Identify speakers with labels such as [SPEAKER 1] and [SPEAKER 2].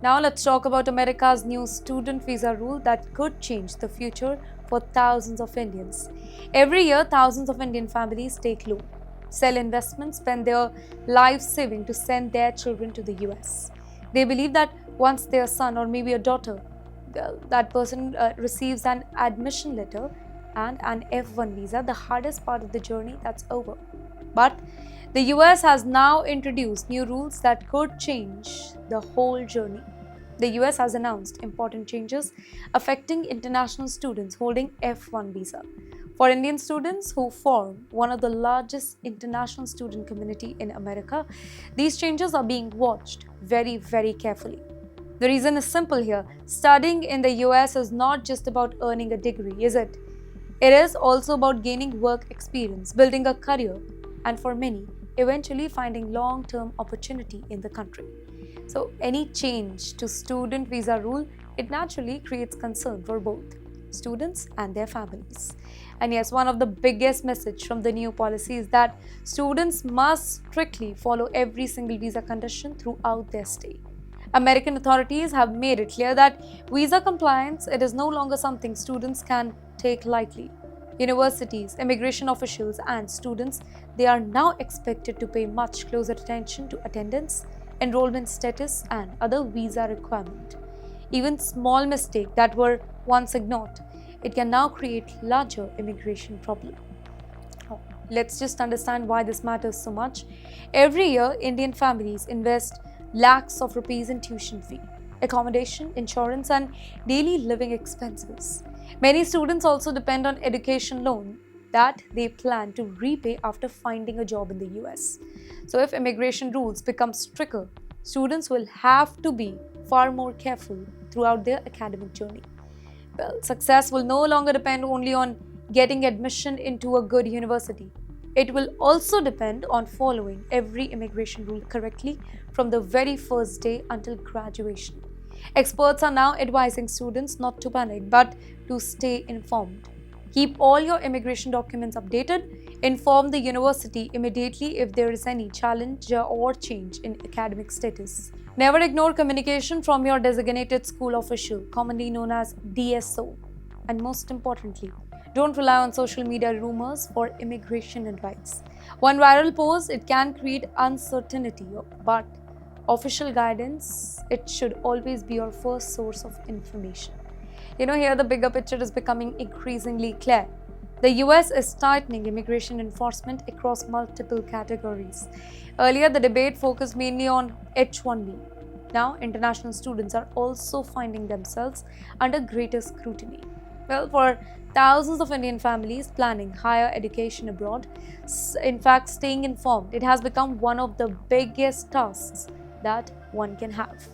[SPEAKER 1] Now let's talk about America's new student visa rule that could change the future for thousands of Indians. Every year, thousands of Indian families take loan, sell investments, spend their life saving to send their children to the US. They believe that once their son or maybe a daughter, that person receives an admission letter and an F-1 visa, the hardest part of the journey, that's over. But the US has now introduced new rules that could change the whole journey. The US has announced important changes affecting international students holding F-1 visa. For Indian students who form one of the largest international student community in America, these changes are being watched very, very carefully. The reason is simple here. Studying in the US is not just about earning a degree, is it? It is also about gaining work experience, building a career, and for many, eventually finding long-term opportunity in the country. So any change to student visa rule, it naturally creates concern for both students and their families. And yes, one of the biggest message from the new policy is that students must strictly follow every single visa condition throughout their stay. American authorities have made it clear that visa compliance, it is no longer something students can take lightly. Universities, immigration officials, and students, they are now expected to pay much closer attention to attendance, enrollment status, and other visa requirements. Even small mistakes that were once ignored, it can now create larger immigration problems. Let's just understand why this matters so much. Every year, Indian families invest lakhs of rupees in tuition fee, accommodation, insurance, and daily living expenses. Many students also depend on education loan that they plan to repay after finding a job in the US. So if immigration rules become stricter, students will have to be far more careful throughout their academic journey. Well, success will no longer depend only on getting admission into a good university. It will also depend on following every immigration rule correctly from the very first day until graduation. Experts are now advising students not to panic but to stay informed. Keep all your immigration documents updated. Inform the university immediately if there is any challenge or change in academic status. Never ignore communication from your designated school official, commonly known as DSO. And most importantly, don't rely on social media rumors for immigration advice. One viral post, it can create uncertainty, but official guidance, it should always be your first source of information. Here the bigger picture is becoming increasingly clear. The US is tightening immigration enforcement across multiple categories. Earlier, the debate focused mainly on H-1B. Now, international students are also finding themselves under greater scrutiny. Well, for thousands of Indian families planning higher education abroad, in fact, staying informed, it has become one of the biggest tasks that one can have.